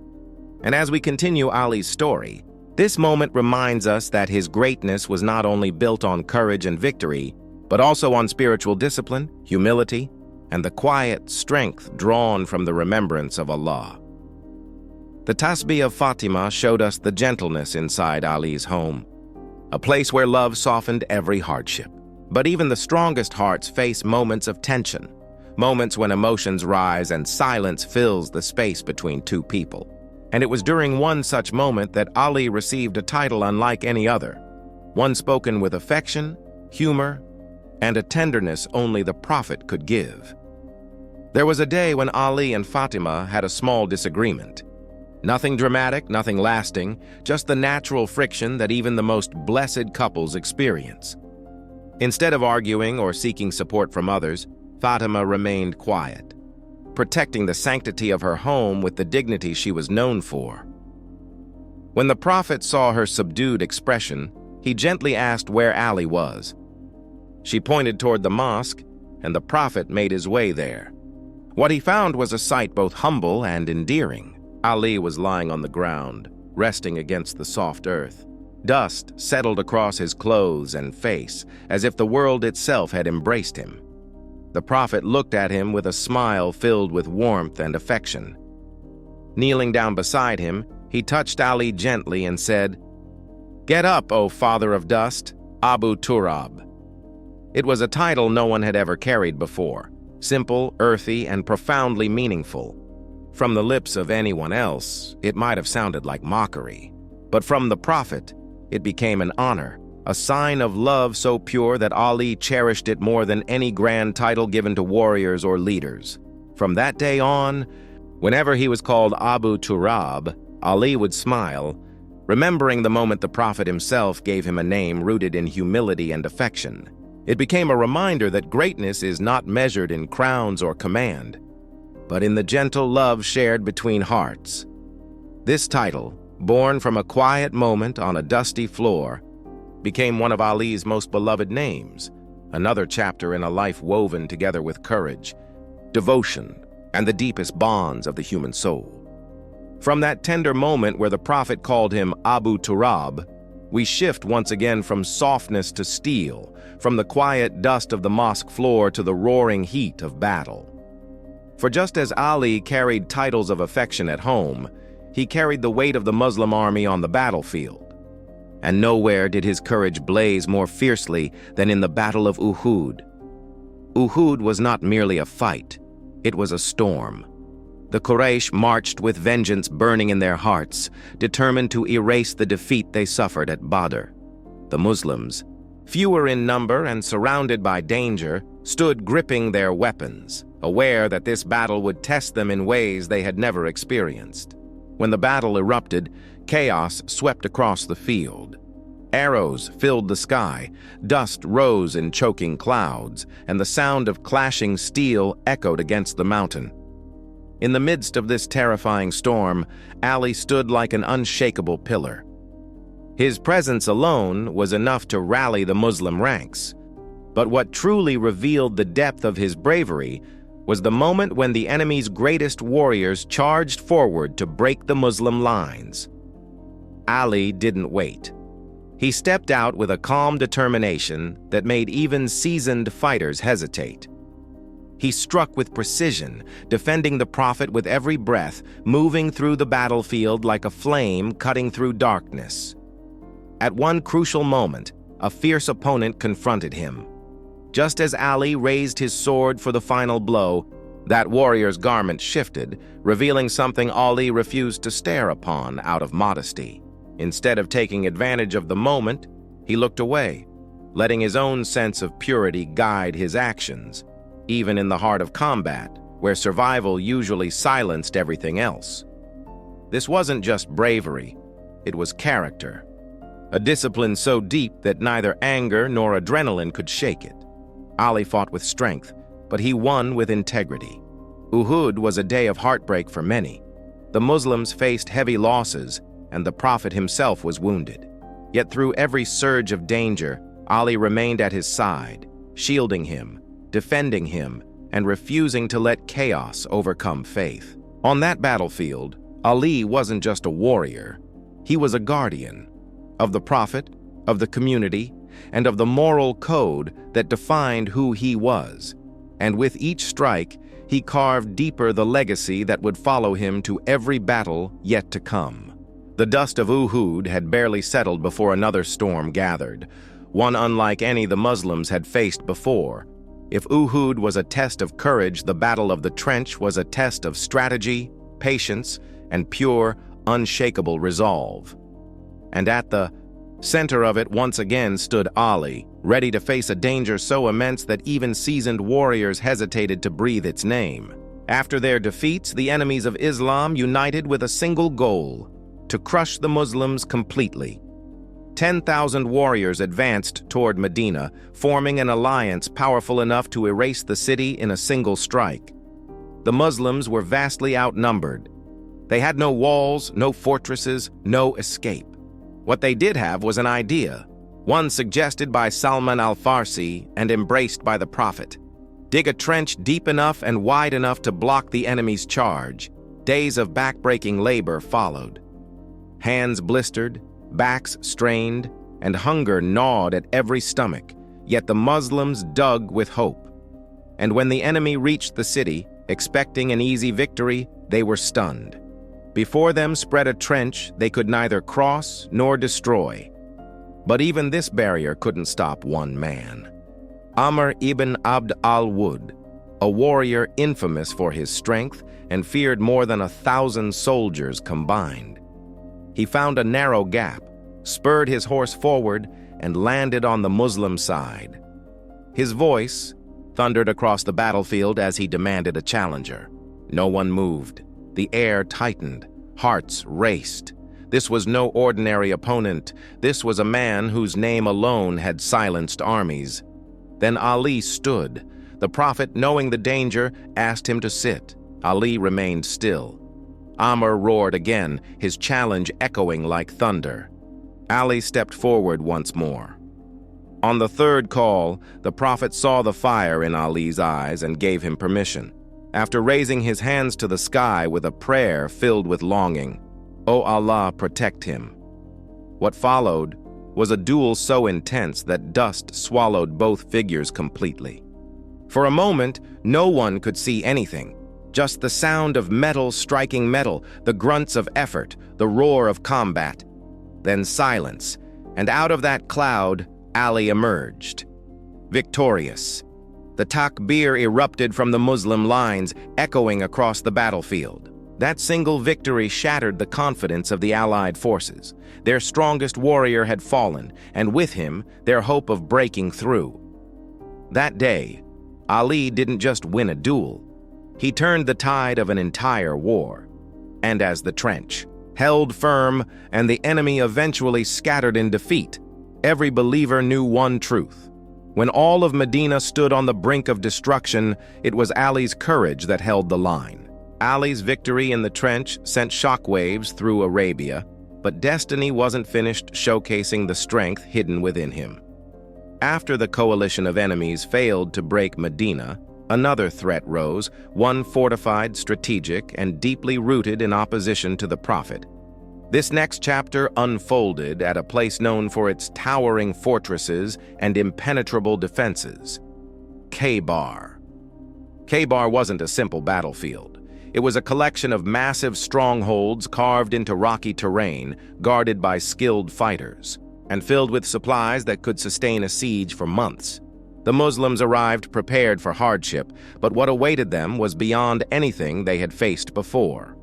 And as we continue Ali's story, this moment reminds us that his greatness was not only built on courage and victory, but also on spiritual discipline, humility, and the quiet strength drawn from the remembrance of Allah. The tasbih of Fatima showed us the gentleness inside Ali's home, a place where love softened every hardship. But even the strongest hearts face moments of tension, moments when emotions rise and silence fills the space between two people. And it was during one such moment that Ali received a title unlike any other, one spoken with affection, humor, and a tenderness only the Prophet could give. There was a day when Ali and Fatima had a small disagreement. Nothing dramatic, nothing lasting, just the natural friction that even the most blessed couples experience. Instead of arguing or seeking support from others, Fatima remained quiet, protecting the sanctity of her home with the dignity she was known for. When the Prophet saw her subdued expression, he gently asked where Ali was. She pointed toward the mosque, and the Prophet made his way there. What he found was a sight both humble and endearing. Ali was lying on the ground, resting against the soft earth. Dust settled across his clothes and face, as if the world itself had embraced him. The Prophet looked at him with a smile filled with warmth and affection. Kneeling down beside him, he touched Ali gently and said, "Get up, O father of dust, Abu Turab." It was a title no one had ever carried before, simple, earthy, and profoundly meaningful. From the lips of anyone else, it might have sounded like mockery. But from the Prophet, it became an honor, a sign of love so pure that Ali cherished it more than any grand title given to warriors or leaders. From that day on, whenever he was called Abu Turab, Ali would smile, remembering the moment the Prophet himself gave him a name rooted in humility and affection. It became a reminder that greatness is not measured in crowns or command, but in the gentle love shared between hearts. This title, born from a quiet moment on a dusty floor, became one of Ali's most beloved names, another chapter in a life woven together with courage, devotion, and the deepest bonds of the human soul. From that tender moment where the Prophet called him Abu Turab, we shift once again from softness to steel, from the quiet dust of the mosque floor to the roaring heat of battle. For just as Ali carried titles of affection at home, he carried the weight of the Muslim army on the battlefield. And nowhere did his courage blaze more fiercely than in the Battle of Uhud. Uhud was not merely a fight, it was a storm. The Quraysh marched with vengeance burning in their hearts, determined to erase the defeat they suffered at Badr. The Muslims, fewer in number and surrounded by danger, stood gripping their weapons, aware that this battle would test them in ways they had never experienced. When the battle erupted, chaos swept across the field. Arrows filled the sky, dust rose in choking clouds, and the sound of clashing steel echoed against the mountain. In the midst of this terrifying storm, Ali stood like an unshakable pillar. His presence alone was enough to rally the Muslim ranks. But what truly revealed the depth of his bravery was the moment when the enemy's greatest warriors charged forward to break the Muslim lines. Ali didn't wait. He stepped out with a calm determination that made even seasoned fighters hesitate. He struck with precision, defending the Prophet with every breath, moving through the battlefield like a flame cutting through darkness. At one crucial moment, a fierce opponent confronted him. Just as Ali raised his sword for the final blow, That warrior's garment shifted, revealing something Ali refused to stare upon out of modesty. Instead of taking advantage of the moment, he looked away, letting his own sense of purity guide his actions, even in the heart of combat, where survival usually silenced everything else. This wasn't just bravery, it was character. A discipline so deep that neither anger nor adrenaline could shake it. Ali fought with strength, but he won with integrity. Uhud was a day of heartbreak for many. The Muslims faced heavy losses, and the Prophet himself was wounded. Yet through every surge of danger, Ali remained at his side, shielding him, defending him, and refusing to let chaos overcome faith. On that battlefield, Ali wasn't just a warrior. He was a guardian of the Prophet, of the community, and of the moral code that defined who he was. And with each strike, he carved deeper the legacy that would follow him to every battle yet to come. The dust of Uhud had barely settled before another storm gathered, one unlike any the Muslims had faced before. If Uhud was a test of courage, the Battle of the Trench was a test of strategy, patience, and pure, unshakable resolve. And at the center of it once again stood Ali, ready to face a danger so immense that even seasoned warriors hesitated to breathe its name. After their defeats, the enemies of Islam united with a single goal: to crush the Muslims completely. 10,000 warriors advanced toward Medina, forming an alliance powerful enough to erase the city in a single strike. The Muslims were vastly outnumbered. They had no walls, no fortresses, no escape. What they did have was an idea, one suggested by Salman al-Farsi and embraced by the Prophet. Dig a trench deep enough and wide enough to block the enemy's charge. Days of backbreaking labor followed. Hands blistered, backs strained, and hunger gnawed at every stomach, yet the Muslims dug with hope. And when the enemy reached the city, expecting an easy victory, they were stunned. Before them spread a trench they could neither cross nor destroy. But even this barrier couldn't stop one man. Amr ibn Abd al-Wud, a warrior infamous for his strength and feared more than 1,000 soldiers combined. He found a narrow gap, spurred his horse forward, and landed on the Muslim side. His voice thundered across the battlefield as he demanded a challenger. No one moved. The air tightened. Hearts raced. This was no ordinary opponent. This was a man whose name alone had silenced armies. Then Ali stood. The Prophet, knowing the danger, asked him to sit. Ali remained still. Amr roared again, his challenge echoing like thunder. Ali stepped forward once more. On the third call, the Prophet saw the fire in Ali's eyes and gave him permission. After raising his hands to the sky with a prayer filled with longing, "O Allah, protect him." What followed was a duel so intense that dust swallowed both figures completely. For a moment, no one could see anything. Just the sound of metal striking metal, the grunts of effort, the roar of combat. Then silence, and out of that cloud, Ali emerged, victorious. The takbir erupted from the Muslim lines, echoing across the battlefield. That single victory shattered the confidence of the Allied forces. Their strongest warrior had fallen, and with him, their hope of breaking through. That day, Ali didn't just win a duel. He turned the tide of an entire war. And as the trench held firm and the enemy eventually scattered in defeat, every believer knew one truth. When all of Medina stood on the brink of destruction, it was Ali's courage that held the line. Ali's victory in the trench sent shockwaves through Arabia, but destiny wasn't finished showcasing the strength hidden within him. After the coalition of enemies failed to break Medina, another threat rose, one fortified, strategic, and deeply rooted in opposition to the Prophet. This next chapter unfolded at a place known for its towering fortresses and impenetrable defenses: Khaybar. Khaybar wasn't a simple battlefield. It was a collection of massive strongholds carved into rocky terrain, guarded by skilled fighters, and filled with supplies that could sustain a siege for months. The Muslims arrived prepared for hardship, but what awaited them was beyond anything they had faced before.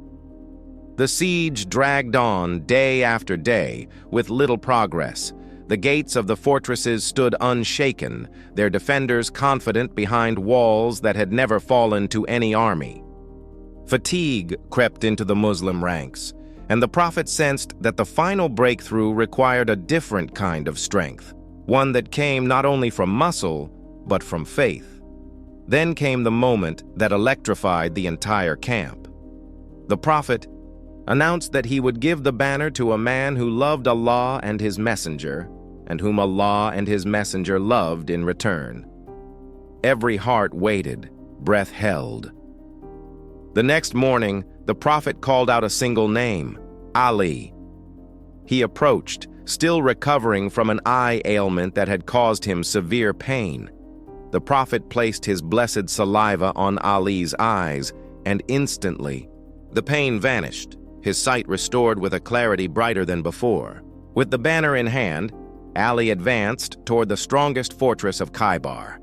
The siege dragged on day after day, with little progress. The gates of the fortresses stood unshaken, their defenders confident behind walls that had never fallen to any army. Fatigue crept into the Muslim ranks, and the Prophet sensed that the final breakthrough required a different kind of strength, one that came not only from muscle, but from faith. Then came the moment that electrified the entire camp. The Prophet announced that he would give the banner to a man who loved Allah and His Messenger, and whom Allah and His Messenger loved in return. Every heart waited, breath held. The next morning, the Prophet called out a single name, Ali. He approached, still recovering from an eye ailment that had caused him severe pain. The Prophet placed his blessed saliva on Ali's eyes, and instantly, the pain vanished, his sight restored with a clarity brighter than before. With the banner in hand, Ali advanced toward the strongest fortress of Khaybar.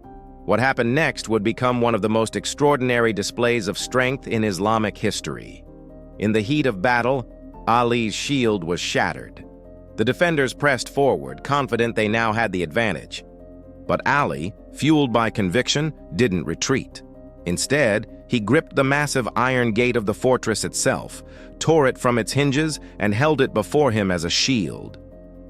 What happened next would become one of the most extraordinary displays of strength in Islamic history. In the heat of battle, Ali's shield was shattered. The defenders pressed forward, confident they now had the advantage. But Ali, fueled by conviction, didn't retreat. Instead, he gripped the massive iron gate of the fortress itself, tore it from its hinges, and held it before him as a shield.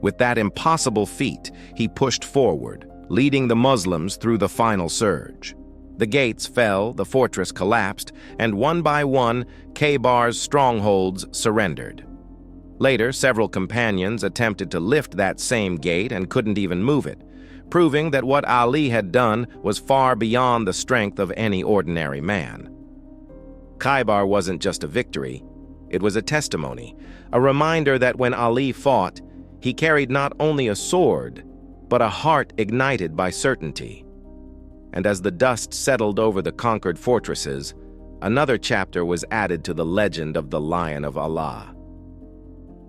With that impossible feat, he pushed forward, leading the Muslims through the final surge. The gates fell, the fortress collapsed, and one by one, Khaybar's strongholds surrendered. Later, several companions attempted to lift that same gate and couldn't even move it, proving that what Ali had done was far beyond the strength of any ordinary man. Khaybar wasn't just a victory, it was a testimony, a reminder that when Ali fought, he carried not only a sword, but a heart ignited by certainty. And as the dust settled over the conquered fortresses, another chapter was added to the legend of the Lion of Allah.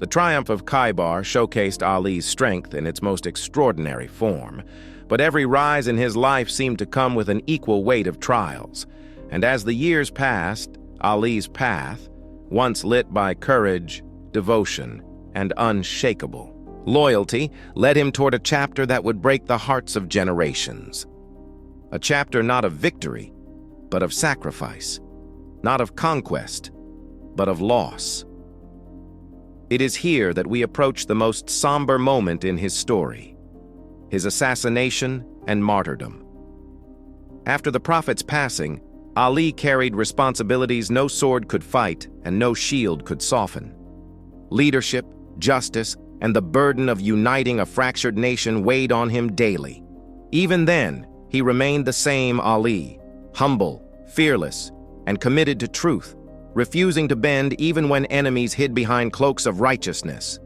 The triumph of Khaybar showcased Ali's strength in its most extraordinary form, but every rise in his life seemed to come with an equal weight of trials. And as the years passed, Ali's path, once lit by courage, devotion, and unshakable loyalty, led him toward a chapter that would break the hearts of generations. A chapter not of victory, but of sacrifice, not of conquest, but of loss. It is here that we approach the most somber moment in his story, his assassination and martyrdom. After the Prophet's passing, Ali carried responsibilities no sword could fight and no shield could soften. Leadership, justice, and the burden of uniting a fractured nation weighed on him daily. Even then, he remained the same Ali, humble, fearless, and committed to truth, refusing to bend even when enemies hid behind cloaks of righteousness.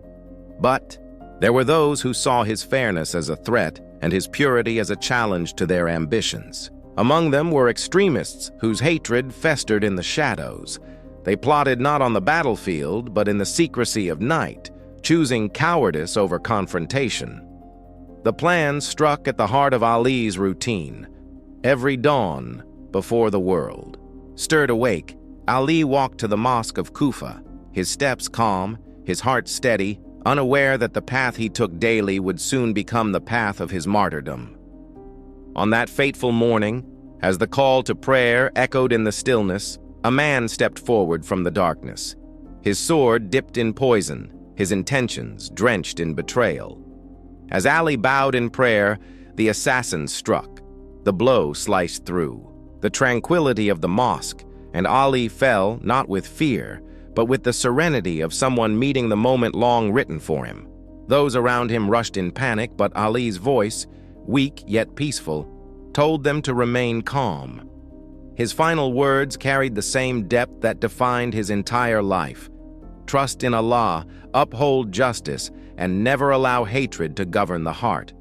But there were those who saw his fairness as a threat and his purity as a challenge to their ambitions. Among them were extremists whose hatred festered in the shadows. They plotted not on the battlefield, but in the secrecy of night, choosing cowardice over confrontation. The plan struck at the heart of Ali's routine. Every dawn before the world. Stirred awake, Ali walked to the mosque of Kufa, his steps calm, his heart steady, unaware that the path he took daily would soon become the path of his martyrdom. On that fateful morning, as the call to prayer echoed in the stillness, a man stepped forward from the darkness. His sword dipped in poison, his intentions drenched in betrayal. As Ali bowed in prayer, the assassin struck. The blow sliced through the tranquility of the mosque, and Ali fell not with fear, but with the serenity of someone meeting the moment long written for him. Those around him rushed in panic, but Ali's voice, weak yet peaceful, told them to remain calm. His final words carried the same depth that defined his entire life. Trust in Allah, uphold justice, and never allow hatred to govern the heart.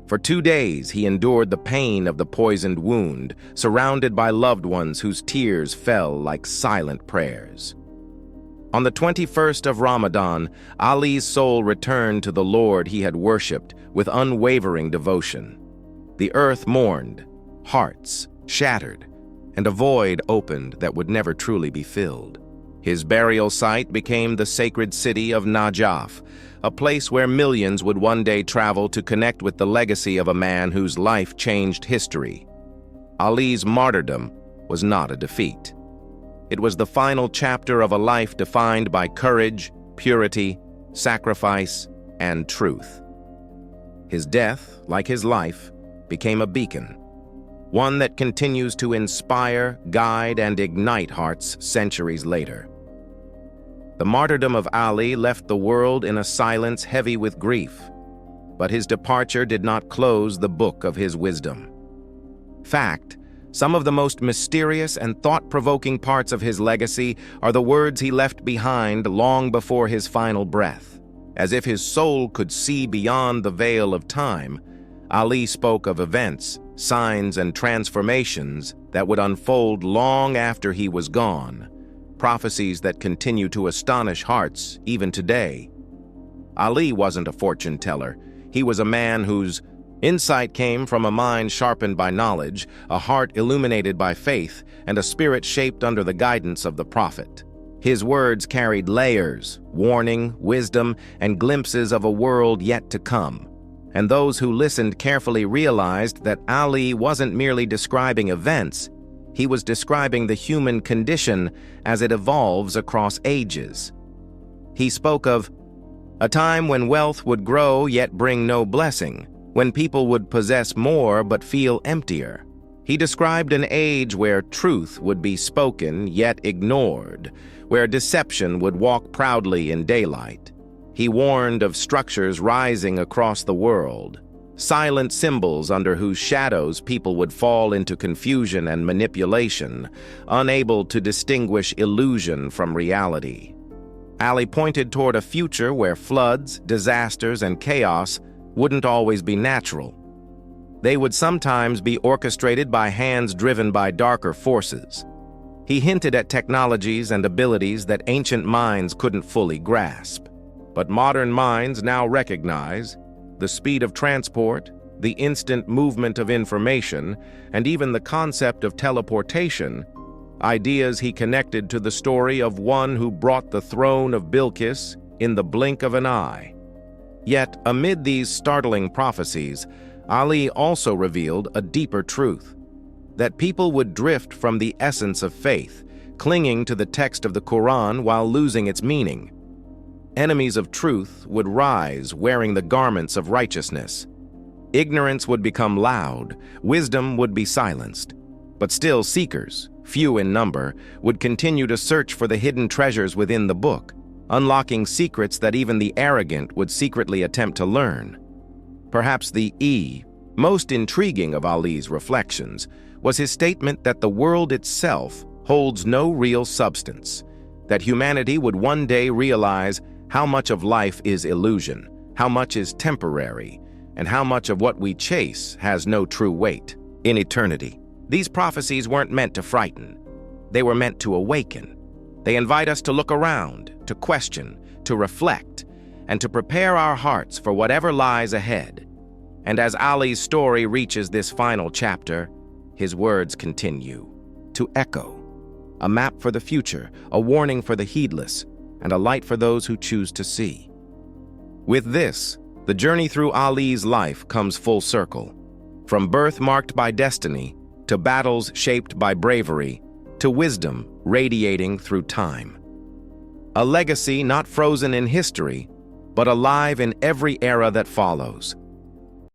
For 2 days he endured the pain of the poisoned wound, surrounded by loved ones whose tears fell like silent prayers. On the 21st of Ramadan, Ali's soul returned to the Lord he had worshipped with unwavering devotion. The earth mourned, hearts shattered, and a void opened that would never truly be filled. His burial site became the sacred city of Najaf, a place where millions would one day travel to connect with the legacy of a man whose life changed history. Ali's martyrdom was not a defeat. It was the final chapter of a life defined by courage, purity, sacrifice, and truth. His death, like his life, became a beacon, one that continues to inspire, guide, and ignite hearts centuries later. The martyrdom of Ali left the world in a silence heavy with grief, but his departure did not close the book of his wisdom. Fact, some of the most mysterious and thought-provoking parts of his legacy are the words he left behind long before his final breath. As if his soul could see beyond the veil of time, Ali spoke of events, signs, and transformations that would unfold long after he was gone, prophecies that continue to astonish hearts even today. Ali wasn't a fortune teller. He was a man whose insight came from a mind sharpened by knowledge, a heart illuminated by faith, and a spirit shaped under the guidance of the prophet. His words carried layers, warning, wisdom, and glimpses of a world yet to come. And those who listened carefully realized that Ali wasn't merely describing events, he was describing the human condition as it evolves across ages. He spoke of a time when wealth would grow yet bring no blessing, when people would possess more but feel emptier. He described an age where truth would be spoken yet ignored, where deception would walk proudly in daylight. He warned of structures rising across the world, silent symbols under whose shadows people would fall into confusion and manipulation, unable to distinguish illusion from reality. Ali pointed toward a future where floods, disasters, and chaos wouldn't always be natural. They would sometimes be orchestrated by hands driven by darker forces. He hinted at technologies and abilities that ancient minds couldn't fully grasp. But modern minds now recognize the speed of transport, the instant movement of information, and even the concept of teleportation, ideas he connected to the story of one who brought the throne of Bilqis in the blink of an eye. Yet, amid these startling prophecies, Ali also revealed a deeper truth, that people would drift from the essence of faith, clinging to the text of the Quran while losing its meaning. Enemies of truth would rise wearing the garments of righteousness. Ignorance would become loud, wisdom would be silenced. But still seekers, few in number, would continue to search for the hidden treasures within the book, unlocking secrets that even the arrogant would secretly attempt to learn. Perhaps the most intriguing of Ali's reflections was his statement that the world itself holds no real substance, that humanity would one day realize how much of life is illusion, how much is temporary, and how much of what we chase has no true weight in eternity. These prophecies weren't meant to frighten. They were meant to awaken. They invite us to look around, to question, to reflect, and to prepare our hearts for whatever lies ahead. And as Ali's story reaches this final chapter, his words continue to echo. A map for the future, a warning for the heedless, and a light for those who choose to see. With this, the journey through Ali's life comes full circle. From birth marked by destiny, to battles shaped by bravery, to wisdom radiating through time. A legacy not frozen in history, but alive in every era that follows.